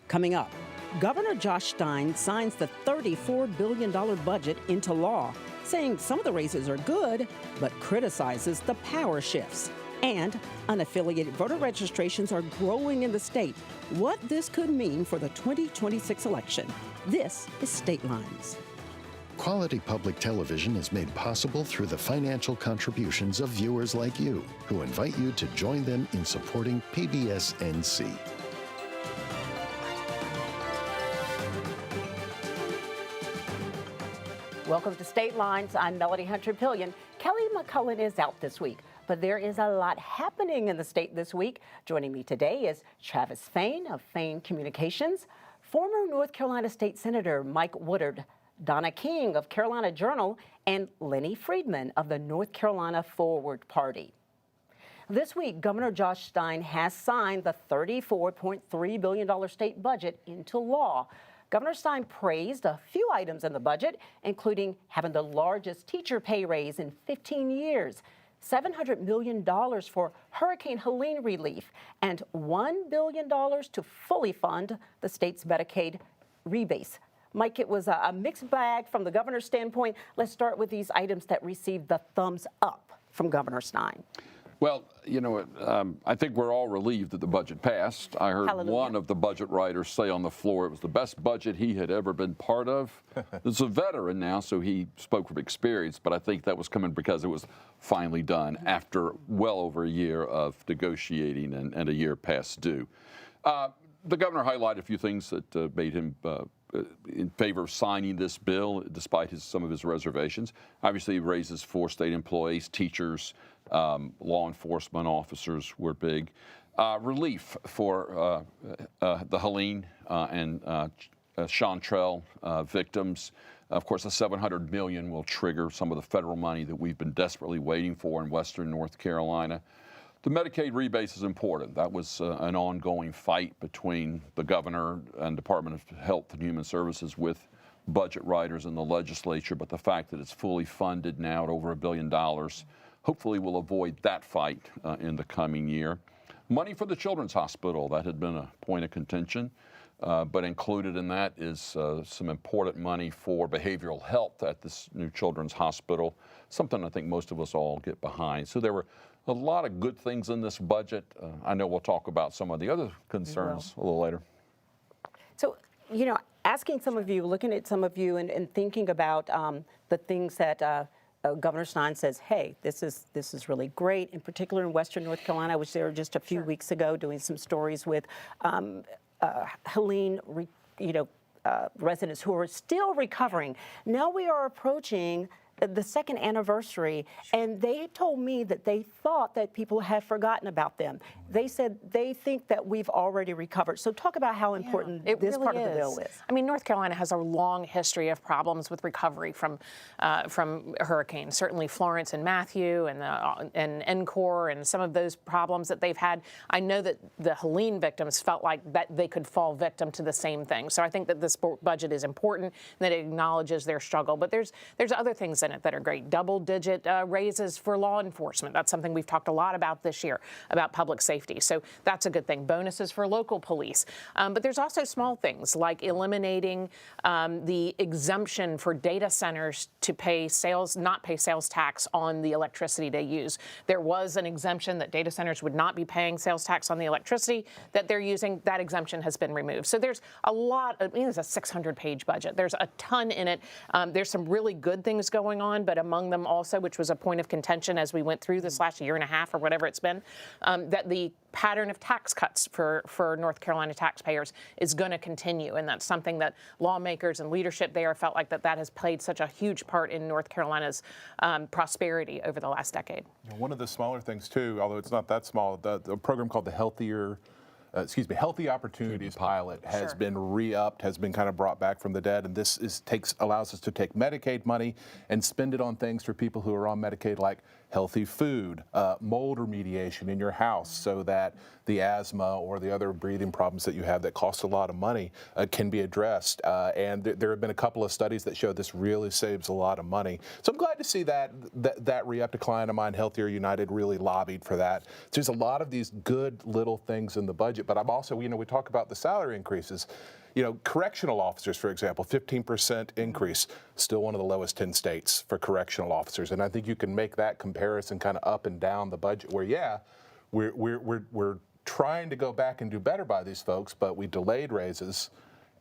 Coming up, Governor Josh Stein signs the $34 billion budget into law, saying some of the raises are good, but criticizes the power shifts. And unaffiliated voter registrations are growing in the state. What this could mean for the 2026 election. This is State Lines. Quality public television is made possible through the financial contributions of viewers like you, who invite you to join them in supporting PBS-NC. Welcome to State Lines. I'm Melody Hunter-Pillion. Kelly McCullen is out this week, but there is a lot happening in the state this week. Joining me today is Travis Fain of Fain Communications, former North Carolina State Senator Mike Woodard, Donna King of Carolina Journal, and Lenny Friedman of the North Carolina Forward Party. This week, Governor Josh Stein has signed the $34.3 billion state budget into law. Governor Stein praised a few items in the budget, including having the largest teacher pay raise in 15 years, $700 million for Hurricane Helene relief, and $1 billion to fully fund the state's Medicaid rebates. Mike, it was a mixed bag from the governor's standpoint. Let's start with these items that received the thumbs up from Governor Stein. Well, you know, I think we're all relieved that the budget passed. I heard one of the budget writers say on the floor it was the best budget he had ever been part of. He's a veteran now, so he spoke from experience, but I think that was coming because it was finally done after well over a year of negotiating and a year past due. The governor highlighted a few things that made him in favor of signing this bill, despite some of his reservations. Obviously, he raises for state employees, teachers, law enforcement officers were big. Relief for the Helene and Chantrell victims. Of course, the $700 million will trigger some of the federal money that we've been desperately waiting for in Western North Carolina. The Medicaid rebates is important. That was an ongoing fight between the governor and Department of Health and Human Services with budget writers in the legislature, but the fact that it's fully funded now at over $1 billion hopefully will avoid that fight in the coming year. Money for the Children's Hospital, that had been a point of contention, but included in that is some important money for behavioral health at this new Children's Hospital, something I think most of us all get behind. So there were a lot of good things in this budget. I know we'll talk about some of the other concerns a little later. So, you know, asking some of you, looking at some of you and thinking about the things that Governor Stein says, hey, this is really great, in particular in Western North Carolina. I was there just a few weeks ago doing some stories with Helene, residents who are still recovering. Now we are approaching the second anniversary, and they told me that they thought that people had forgotten about them. They said they think that we've already recovered. So talk about how important this really part of the bill is. I mean, North Carolina has a long history of problems with recovery from hurricanes. Certainly Florence and Matthew and Encore and some of those problems that they've had. I know that the Helene victims felt like that they could fall victim to the same thing. So I think that this budget is important, that it acknowledges their struggle. But there's other things in it that are great. Double-digit raises for law enforcement. That's something we've talked a lot about this year, about public safety. So that's a good thing. Bonuses for local police. But there's also small things like eliminating the exemption for data centers to not pay sales tax on the electricity they use. There was an exemption that data centers would not be paying sales tax on the electricity that they're using. That exemption has been removed. So there's a lot. It's a 600-page budget. There's a ton in it. There's some really good things going on, but among them also, which was a point of contention as we went through this last year and a half or whatever it's been, that the pattern of tax cuts for North Carolina taxpayers is going to continue. And that's something that lawmakers and leadership there felt like that has played such a huge part in North Carolina's prosperity over the last decade. One of the smaller things, too, although it's not that small, the program called the Healthy Opportunities Pilot has been re-upped, has been kind of brought back from the dead, and this allows us to take Medicaid money and spend it on things for people who are on Medicaid, like healthy food, mold remediation in your house so that the asthma or the other breathing problems that you have that cost a lot of money can be addressed. And there have been a couple of studies that show this really saves a lot of money. So I'm glad to see that re-up to client of mine, Healthier United, really lobbied for that. So there's a lot of these good little things in the budget, but I'm also, we talk about the salary increases. Correctional officers, for example, 15% increase, still one of the lowest in states for correctional officers. And I think you can make that comparison kind of up and down the budget where, yeah, we're trying to go back and do better by these folks, but we delayed raises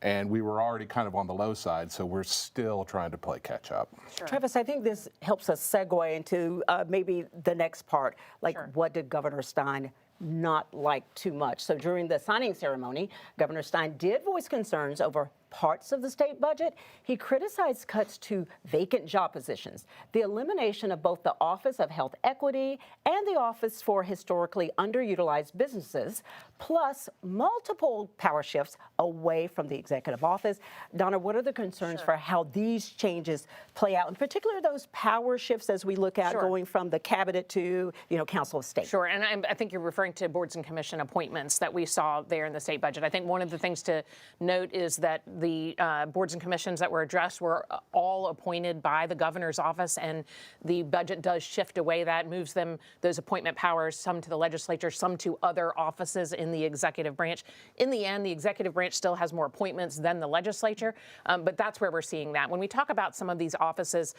and we were already kind of on the low side, so we're still trying to play catch up. Sure. Travis, I think this helps us segue into maybe the next part, like what did Governor Stein not like too much? So during the signing ceremony, Governor Stein did voice concerns over parts of the state budget. He criticized cuts to vacant job positions, the elimination of both the Office of Health Equity and the Office for Historically Underutilized Businesses, plus multiple power shifts away from the executive office. Donna, what are the concerns for how these changes play out, in particular those power shifts as we look at going from the cabinet to, Council of State? Sure, and I think you're referring to boards and commission appointments that we saw there in the state budget. I think one of the things to note is that the boards and commissions that were addressed were all appointed by the governor's office, and the budget does shift away that, moves those appointment powers, some to the legislature, some to other offices in the executive branch. In the end, the executive branch still has more appointments than the legislature, but that's where we're seeing that. When we talk about some of these offices,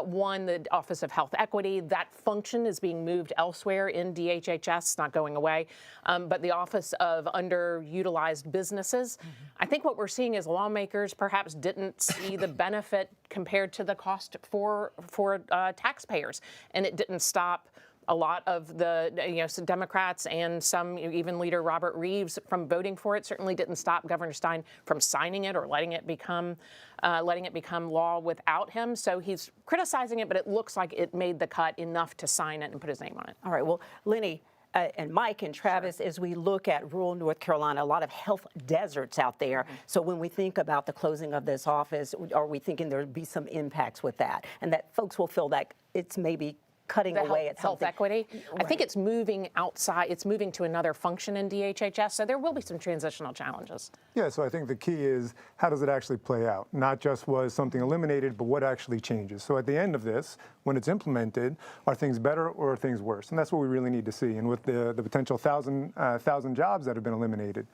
one, the Office of Health Equity, that function is being moved elsewhere in DHHS, not going away, but the Office of Underutilized Businesses, I think what we're seeing is lawmakers perhaps didn't see the benefit compared to the cost for taxpayers, and it didn't stop a lot of the some Democrats and some, even Leader Robert Reeves, from voting for it. Certainly didn't stop Governor Stein from signing it or letting it become law without him. So he's criticizing it, but it looks like it made the cut enough to sign it and put his name on it. All right. Well, Lenny and Mike and Travis, as we look at rural North Carolina, a lot of health deserts out there. So when we think about the closing of this office, are we thinking there'll be some impacts with that, and that folks will feel like it's maybe cutting away at health equity? Right. I think it's moving outside. It's moving to another function in DHHS, so there will be some transitional challenges. Yeah, so I think the key is how does it actually play out? Not just was something eliminated, but what actually changes. So at the end of this, when it's implemented, are things better or are things worse? And that's what we really need to see. And with the potential 1,000 jobs that have been eliminated,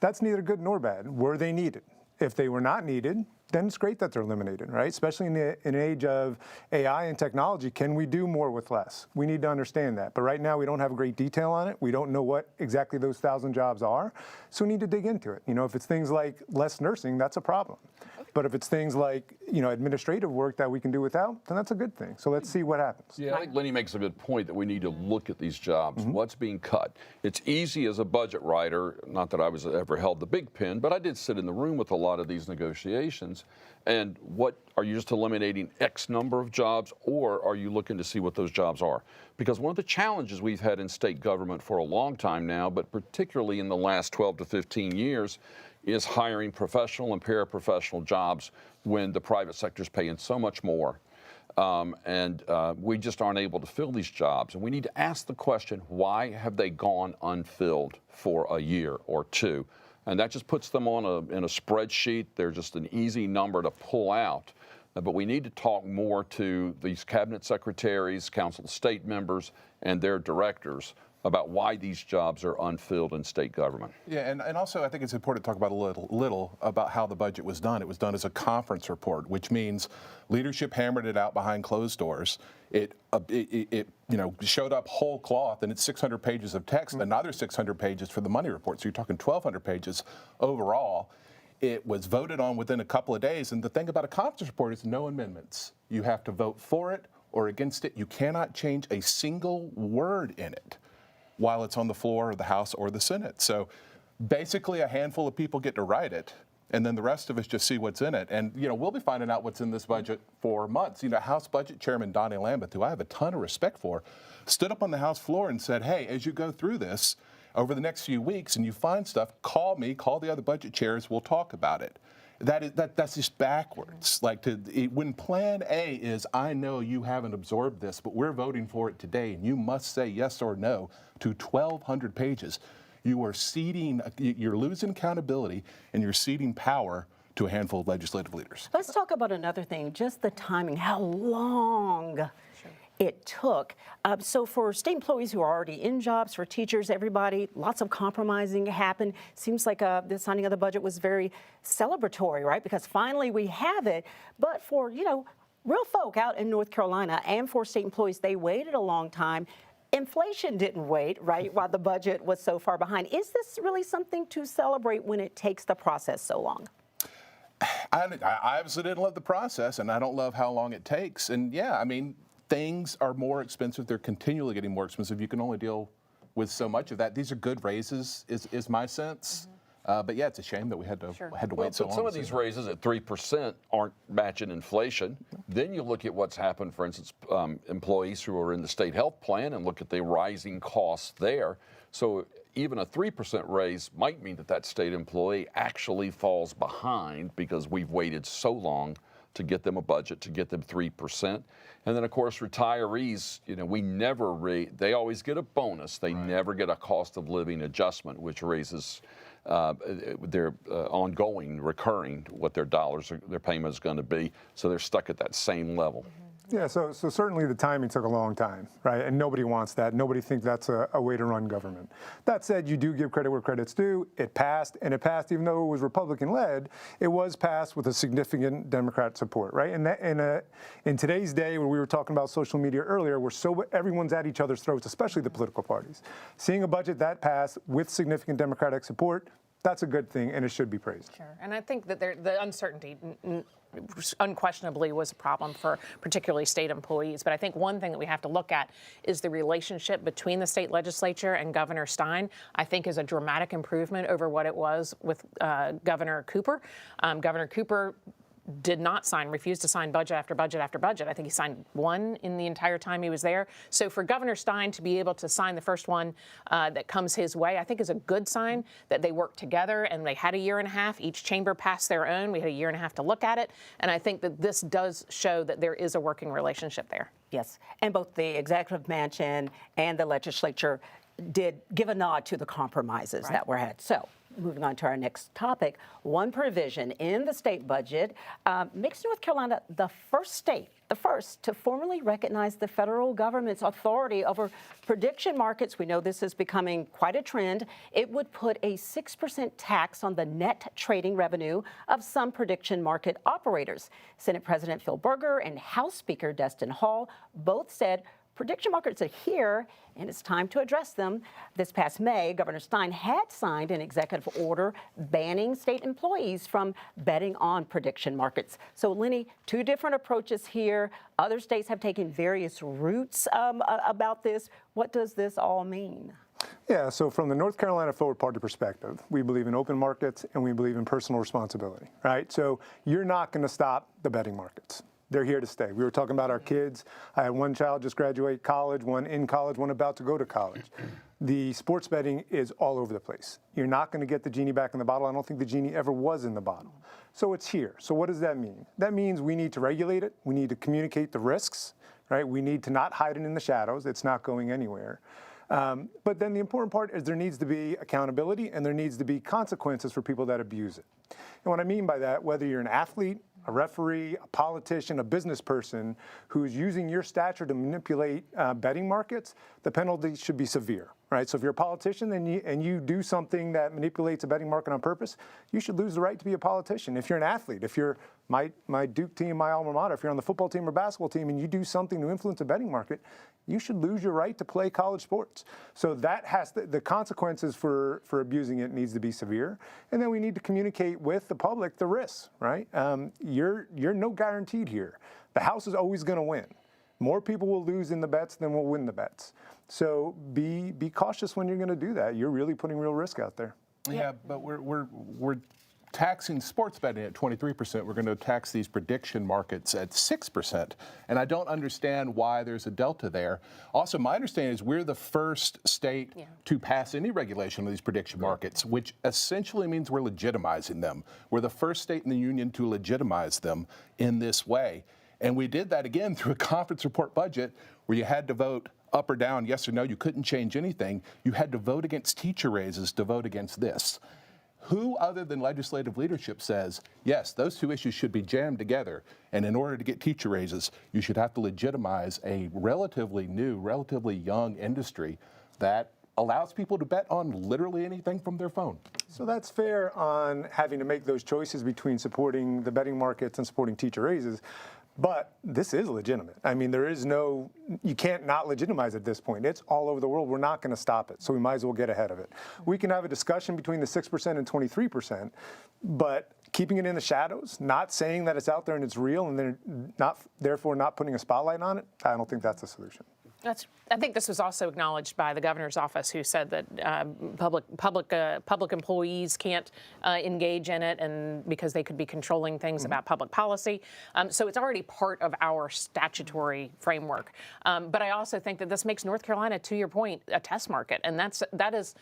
that's neither good nor bad. Were they needed? If they were not needed, then it's great that they're eliminated, right? Especially in an age of AI and technology, can we do more with less? We need to understand that. But right now, we don't have great detail on it. We don't know what exactly those 1,000 jobs are. So we need to dig into it. If it's things like less nursing, that's a problem. But if it's things like, administrative work that we can do without, then that's a good thing. So let's see what happens. Yeah, I think Lenny makes a good point that we need to look at these jobs. What's being cut? It's easy as a budget writer, not that I was ever held the big pen, but I did sit in the room with a lot of these negotiations. And what are you just eliminating X number of jobs, or are you looking to see what those jobs are? Because one of the challenges we've had in state government for a long time now, but particularly in the last 12 to 15 years, is hiring professional and paraprofessional jobs when the private sector is paying so much more. We just aren't able to fill these jobs. And we need to ask the question, why have they gone unfilled for a year or two? And that just puts them in a spreadsheet. They're just an easy number to pull out. But we need to talk more to these cabinet secretaries, council of state members, and their directors about why these jobs are unfilled in state government. Yeah, and also I think it's important to talk about a little about how the budget was done. It was done as a conference report, which means leadership hammered it out behind closed doors. It showed up whole cloth, and it's 600 pages of text, another 600 pages for the money report. So you're talking 1,200 pages overall. It was voted on within a couple of days, and the thing about a conference report is no amendments. You have to vote for it or against it. You cannot change a single word in it while it's on the floor of the House or the Senate. So basically a handful of people get to write it, and then the rest of us just see what's in it. And, we'll be finding out what's in this budget for months. House Budget Chairman Donnie Lambeth, who I have a ton of respect for, stood up on the House floor and said, hey, as you go through this over the next few weeks and you find stuff, call me, call the other budget chairs, we'll talk about it. That's just backwards. Like when Plan A is, I know you haven't absorbed this, but we're voting for it today, and you must say yes or no to 1,200 pages. You are you're losing accountability, and you're ceding power to a handful of legislative leaders. Let's talk about another thing, just the timing, how long it took. So for state employees who are already in jobs, for teachers, everybody, lots of compromising happened. Seems like the signing of the budget was very celebratory, right? Because finally we have it. But for, real folk out in North Carolina and for state employees, they waited a long time. Inflation didn't wait, right, while the budget was so far behind. Is this really something to celebrate when it takes the process so long? I obviously didn't love the process, and I don't love how long it takes. And yeah, I mean, things are more expensive. They're continually getting more expensive. You can only deal with so much of that. These are good raises, is my sense. But yeah, it's a shame that we had to wait so long. Some of these raises at 3% aren't matching inflation. Then you look at what's happened, for instance, employees who are in the state health plan, and look at the rising costs there. So even a 3% raise might mean that state employee actually falls behind because we've waited so long to get them a budget, to get them 3%. And then, of course, retirees, they always get a bonus. They never get a cost of living adjustment, which raises their ongoing, recurring, what their payment is going to be. So they're stuck at that same level. Yeah, so certainly the timing took a long time, right? And nobody wants that. Nobody thinks that's a way to run government. That said, you do give credit where credit's due. It passed, and it passed even though it was Republican-led. It was passed with a significant Democrat support, right? And in today's day, when we were talking about social media earlier, everyone's at each other's throats, especially the political parties. Seeing a budget that passed with significant Democratic support, that's a good thing, and it should be praised. Sure, and I think that the uncertainty unquestionably was a problem for particularly state employees. But I think one thing that we have to look at is the relationship between the state legislature and Governor Stein, I think is a dramatic improvement over what it was with Governor Cooper. Governor Cooper refused to sign budget after budget after budget. I think he signed one in the entire time he was there. So for Governor Stein to be able to sign the first one that comes his way, I think is a good sign that they worked together and they had a year and a half. Each chamber passed their own. We had a year and a half to look at it. And I think that this does show that there is a working relationship there. Yes, and both the executive mansion and the legislature did give a nod to the compromises that were had. So moving on to our next topic, one provision in the state budget makes North Carolina the first to formally recognize the federal government's authority over prediction markets. We know this is becoming quite a trend. It would put a 6% tax on the net trading revenue of some prediction market operators. Senate President Phil Berger and House Speaker Destin Hall both said prediction markets are here, and it's time to address them. This past May, Governor Stein had signed an executive order banning state employees from betting on prediction markets. So, Lenny, two different approaches here. Other states have taken various routes about this. What does this all mean? Yeah, so from the North Carolina Forward Party perspective, we believe in open markets and we believe in personal responsibility, right? So you're not going to stop the betting markets. They're here to stay. We were talking about our kids. I had one child just graduate college, one in college, one about to go to college. The sports betting is all over the place. You're not going to get the genie back in the bottle. I don't think the genie ever was in the bottle. So it's here. So what does that mean? That means we need to regulate it. We need to communicate the risks, right? We need to not hide it in the shadows. It's not going anywhere. But then the important part is there needs to be accountability and there needs to be consequences for people that abuse it. And what I mean by that, whether you're an athlete, a referee, a politician, a business person who's using your stature to manipulate betting markets, the penalty should be severe, right? So if you're a politician and you do something that manipulates a betting market on purpose, you should lose the right to be a politician. If you're an athlete, if you're my Duke team, my alma mater, if you're on the football team or basketball team and you do something to influence a betting market, you should lose your right to play college sports. So that has the consequences for abusing it needs to be severe. And then we need to communicate with the public the risks, right? You're no guaranteed here. The house is always going to win. More people will lose in the bets than will win the bets. So be cautious when you're going to do that. You're really putting real risk out there. Yeah, but we're taxing sports betting at 23%, we're going to tax these prediction markets at 6%. And I don't understand why there's a delta there. Also, my understanding is we're the first state to pass any regulation of these prediction markets, which essentially means we're legitimizing them. We're the first state in the union to legitimize them in this way. And we did that again through a conference report budget where you had to vote up or down, yes or no. You couldn't change anything. You had to vote against teacher raises to vote against this. Who other than legislative leadership says, yes, those two issues should be jammed together, and in order to get teacher raises, you should have to legitimize a relatively new, relatively young industry that allows people to bet on literally anything from their phone? So that's fair on having to make those choices between supporting the betting markets and supporting teacher raises. But this is legitimate. I mean, there is no, you can't not legitimize it at this point. It's all over the world. We're not going to stop it. So we might as well get ahead of it. We can have a discussion between the 6% and 23%, but keeping it in the shadows, not saying that it's out there and it's real and they're not, therefore not putting a spotlight on it, I don't think that's a solution. I think this was also acknowledged by the governor's office, who said that public employees can't engage in it, and because they could be controlling things about public policy. So it's already part of our statutory framework. But I also think that this makes North Carolina, to your point, a test market, and that is.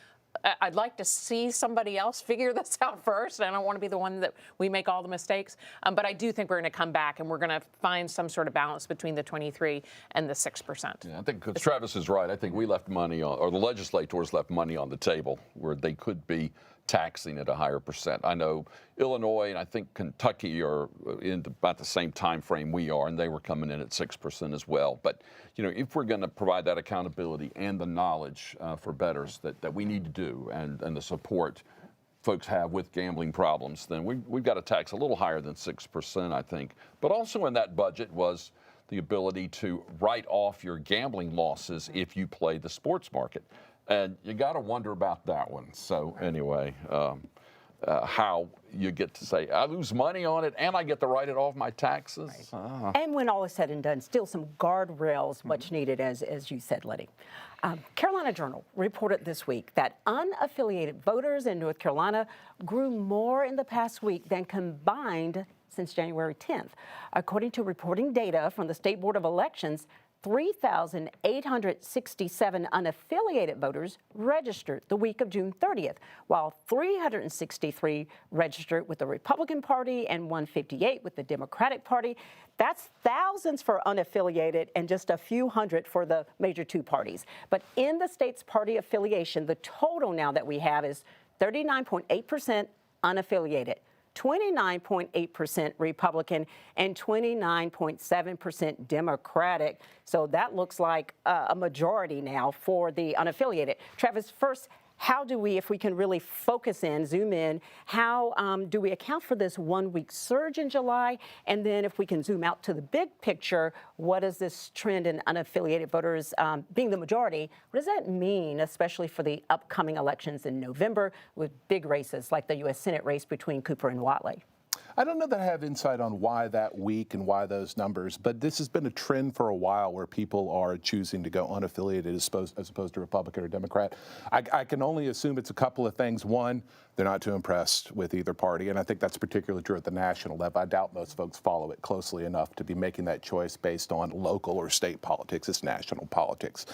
I'd like to see somebody else figure this out first. I don't want to be the one that we make all the mistakes. But I do think we're going to come back and we're going to find some sort of balance between the 23 and the 6%. Yeah, I think Travis is right. I think we left money on, or the legislators left money on the table where they could be taxing at a higher percent. I know Illinois and I think Kentucky are in about the same time frame we are, and they were coming in at 6% as well. But you know, if we're going to provide that accountability and the knowledge for bettors that we need to do, and the support folks have with gambling problems, then we've got to tax a little higher than 6%, I think. But also in that budget was the ability to write off your gambling losses if you play the sports market. And you got to wonder about that one. So anyway, how you get to say, I lose money on it and I get to write it off my taxes. Right. And when all is said and done, still some guardrails much needed, as you said, Letty. Carolina Journal reported this week that unaffiliated voters in North Carolina grew more in the past week than combined since January 10th. According to reporting data from the State Board of Elections, 3,867 unaffiliated voters registered the week of June 30th, while 363 registered with the Republican Party and 158 with the Democratic Party. That's thousands for unaffiliated and just a few hundred for the major two parties. But in the state's party affiliation, the total now that we have is 39.8% unaffiliated, 29.8% Republican, and 29.7% Democratic. So that looks like a majority now for the unaffiliated. Travis, first, how do we, if we can really focus in, zoom in, how do we account for this 1 week surge in July? And then if we can zoom out to the big picture, what is this trend in unaffiliated voters being the majority? What does that mean, especially for the upcoming elections in November with big races like the U.S. Senate race between Cooper and Whatley? I don't know that I have insight on why that week and why those numbers, but this has been a trend for a while where people are choosing to go unaffiliated as opposed to Republican or Democrat. I can only assume it's a couple of things. One, they're not too impressed with either party, and I think that's particularly true at the national level. I doubt most folks follow it closely enough to be making that choice based on local or state politics. It's national politics.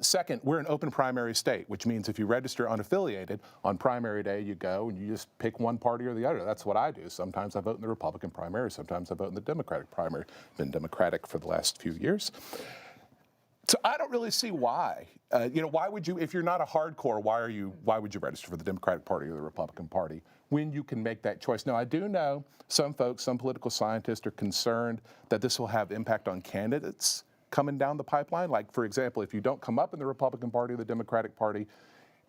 Second, we're an open primary state, which means if you register unaffiliated, on primary day you go and you just pick one party or the other. That's what I do. Sometimes I vote in the Republican primary, sometimes I vote in the Democratic primary. Been Democratic for the last few years. So I don't really see why. Why would you, if you're not a hardcore, why would you register for the Democratic Party or the Republican Party when you can make that choice? Now, I do know some folks, some political scientists are concerned that this will have impact on candidates coming down the pipeline. Like, for example, if you don't come up in the Republican Party or the Democratic Party,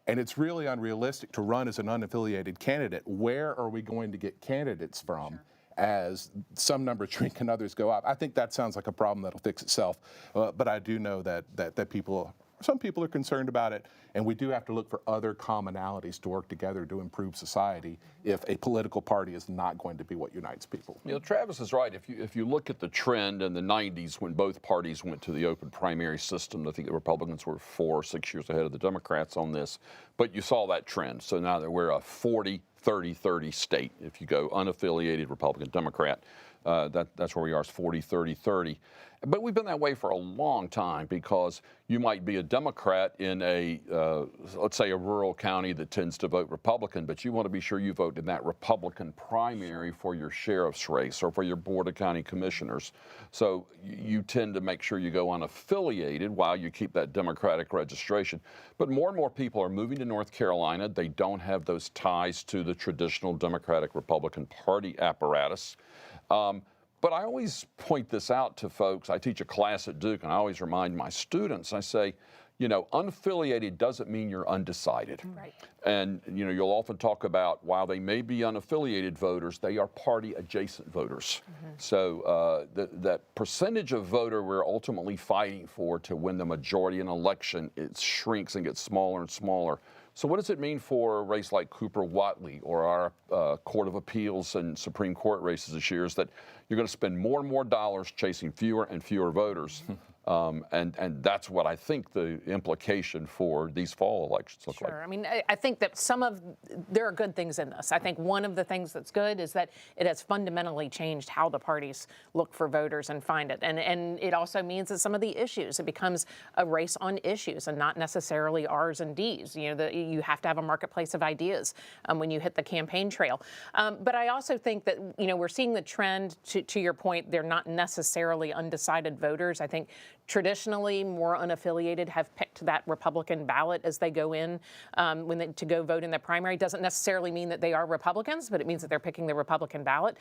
and it's really unrealistic to run as an unaffiliated candidate, where are we going to get candidates from? Sure. As some numbers shrink and others go up? I think that sounds like a problem that'll fix itself. But I do know that some people are concerned about it. And we do have to look for other commonalities to work together to improve society if a political party is not going to be what unites people. You know, Travis is right. If you look at the trend in the 90s when both parties went to the open primary system, I think the Republicans were 4 or 6 years ahead of the Democrats on this, but you saw that trend. So now that we're a 40-30-30 state. If you go unaffiliated Republican, Democrat, that's where we are, is 40-30-30. But we've been that way for a long time because you might be a Democrat in a, let's say, a rural county that tends to vote Republican, but you want to be sure you vote in that Republican primary for your sheriff's race or for your board of county commissioners. So you tend to make sure you go unaffiliated while you keep that Democratic registration. But more and more people are moving to North Carolina. They don't have those ties to the traditional Democratic-Republican Party apparatus. But I always point this out to folks. I teach a class at Duke, and I always remind my students, I say, you know, unaffiliated doesn't mean you're undecided. Right. And, you know, you'll often talk about while they may be unaffiliated voters, they are party adjacent voters. So that percentage of voter we're ultimately fighting for to win the majority in an election, it shrinks and gets smaller and smaller. So what does it mean for a race like Cooper-Whatley or our Court of Appeals and Supreme Court races this year is that you're going to spend more and more dollars chasing fewer and fewer voters. And that's what I think the implication for these fall elections look like. Sure. I mean, I think that there are good things in this. I think one of the things that's good is that it has fundamentally changed how the parties look for voters and find it. And it also means that some of the issues, it becomes a race on issues and not necessarily R's and D's. You know, you have to have a marketplace of ideas when you hit the campaign trail. But I also think that, you know, we're seeing the trend, to your point, they're not necessarily undecided voters. I think traditionally, more unaffiliated have picked that Republican ballot as they go in to go vote in the primary. Doesn't necessarily mean that they are Republicans, but it means that they're picking the Republican ballot.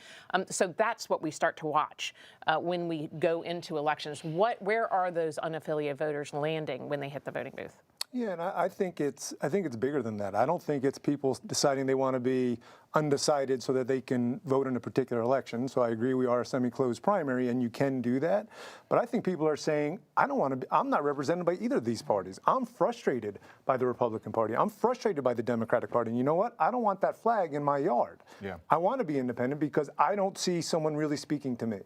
So that's what we start to watch when we go into elections. Where are those unaffiliated voters landing when they hit the voting booth? Yeah, and I think it's bigger than that. I don't think it's people deciding they want to be undecided so that they can vote in a particular election. So I agree we are a semi-closed primary and you can do that. But I think people are saying, I'm not represented by either of these parties. I'm frustrated by the Republican Party. I'm frustrated by the Democratic Party. And you know what? I don't want that flag in my yard. Yeah. I want to be independent because I don't see someone really speaking to me.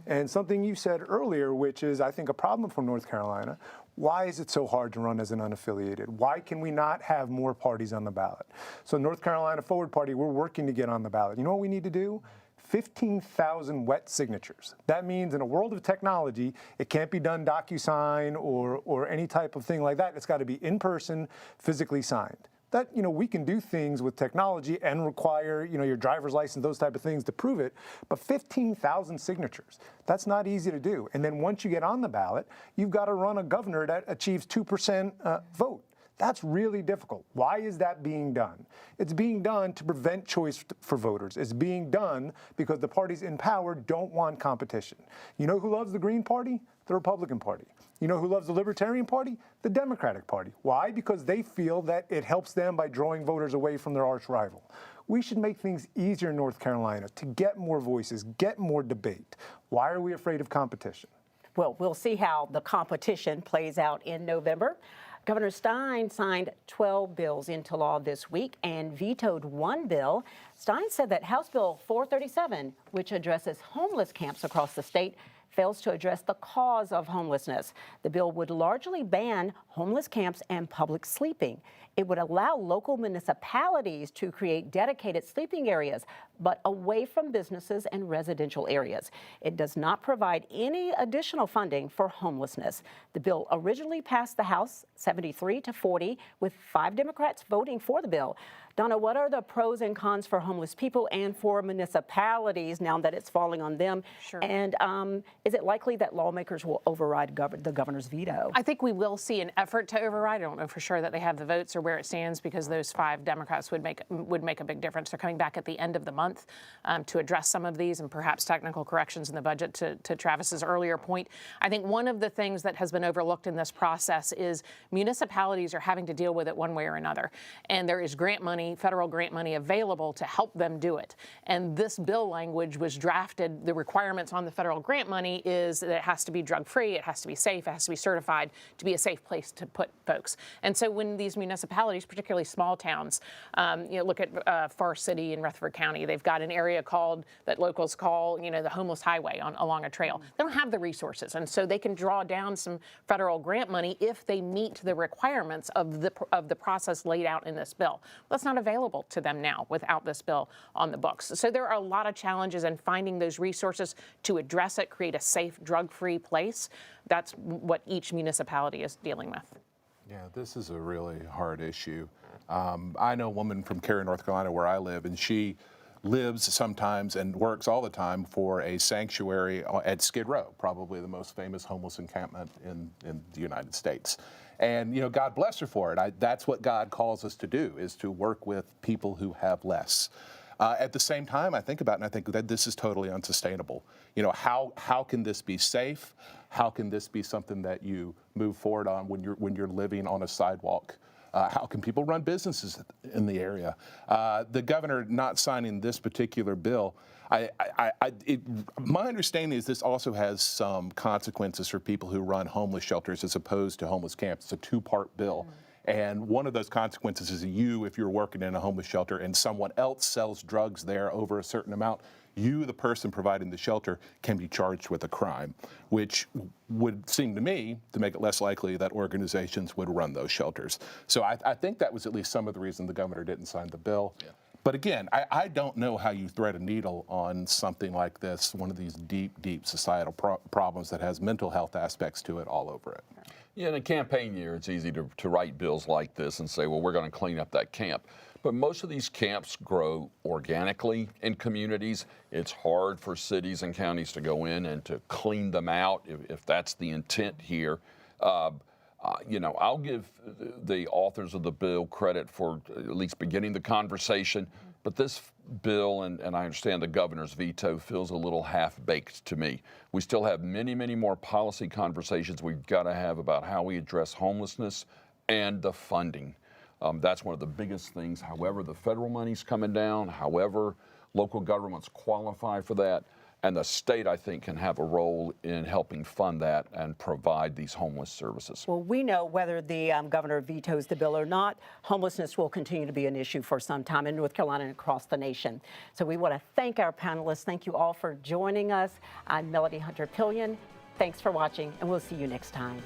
And something you said earlier, which is I think a problem for North Carolina, why is it so hard to run as an unaffiliated? Why can we not have more parties on the ballot? So North Carolina Forward Party, we're working to get on the ballot. You know what we need to do? 15,000 wet signatures. That means in a world of technology, it can't be done DocuSign or any type of thing like that. It's got to be in person, physically signed. That, you know, we can do things with technology and require, you know, your driver's license, those type of things to prove it. But 15,000 signatures, that's not easy to do. And then once you get on the ballot, you've got to run a governor that achieves 2% vote. That's really difficult. Why is that being done? It's being done to prevent choice for voters. It's being done because the parties in power don't want competition. You know who loves the Green Party? The Republican Party. You know who loves the Libertarian Party? The Democratic Party. Why? Because they feel that it helps them by drawing voters away from their arch rival. We should make things easier in North Carolina to get more voices, get more debate. Why are we afraid of competition? Well, we'll see how the competition plays out in November. Governor Stein signed 12 bills into law this week and vetoed one bill. Stein said that House Bill 437, which addresses homeless camps across the state, fails to address the cause of homelessness. The bill would largely ban homeless camps and public sleeping. It would allow local municipalities to create dedicated sleeping areas, but away from businesses and residential areas. It does not provide any additional funding for homelessness. The bill originally passed the House 73-40, with 5 Democrats voting for the bill. Donna, what are the pros and cons for homeless people and for municipalities now that it's falling on them? Sure. And is it likely that lawmakers will override the governor's veto? I think we will see an effort to override. I don't know for sure that they have the votes or where it stands because those 5 Democrats would make a big difference. They're coming back at the end of the month to address some of these and perhaps technical corrections in the budget to Travis's earlier point. I think one of the things that has been overlooked in this process is municipalities are having to deal with it one way or another. And there is grant money, federal grant money available to help them do it. And this bill language was drafted. The requirements on the federal grant money is that it has to be drug-free, it has to be safe, it has to be certified to be a safe place to put folks. And so when these municipalities, particularly small towns, look at Far City in Rutherford County, they've got an area that locals call, the homeless highway along a trail. They don't have the resources, and so they can draw down some federal grant money if they meet the requirements of the process laid out in this bill. That's not available to them now without this bill on the books. So there are a lot of challenges in finding those resources to address it, create a safe, drug-free place. That's what each municipality is dealing with. Yeah, this is a really hard issue. I know a woman from Cary, North Carolina, where I live, and she lives sometimes and works all the time for a sanctuary at Skid Row, probably the most famous homeless encampment in the United States. And, God bless her for it. That's what God calls us to do, is to work with people who have less. At the same time, I think about it and I think that this is totally unsustainable. How can this be safe? How can this be something that you move forward on when you're living on a sidewalk? How can people run businesses in the area? The governor not signing this particular bill, my understanding is this also has some consequences for people who run homeless shelters as opposed to homeless camps. It's a two-part bill. And one of those consequences is if you're working in a homeless shelter and someone else sells drugs there over a certain amount, you, the person providing the shelter, can be charged with a crime, which would seem to me to make it less likely that organizations would run those shelters. So I think that was at least some of the reason the governor didn't sign the bill. Yeah. But again, I don't know how you thread a needle on something like this, one of these deep, deep societal problems that has mental health aspects to it all over it. Yeah, in a campaign year, it's easy to write bills like this and say, well, we're going to clean up that camp. But most of these camps grow organically in communities. It's hard for cities and counties to go in and to clean them out if that's the intent here. I'll give the authors of the bill credit for at least beginning the conversation. But this bill, and I understand the governor's veto, feels a little half-baked to me. We still have many, many more policy conversations we've got to have about how we address homelessness and the funding. That's one of the biggest things. However, the federal money's coming down, however local governments qualify for that, and the state, I think, can have a role in helping fund that and provide these homeless services. Well, we know whether the governor vetoes the bill or not, homelessness will continue to be an issue for some time in North Carolina and across the nation. So we want to thank our panelists. Thank you all for joining us. I'm Melody Hunter-Pillion. Thanks for watching, and we'll see you next time.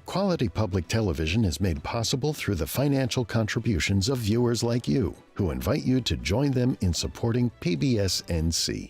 Quality public television is made possible through the financial contributions of viewers like you, who invite you to join them in supporting PBS NC.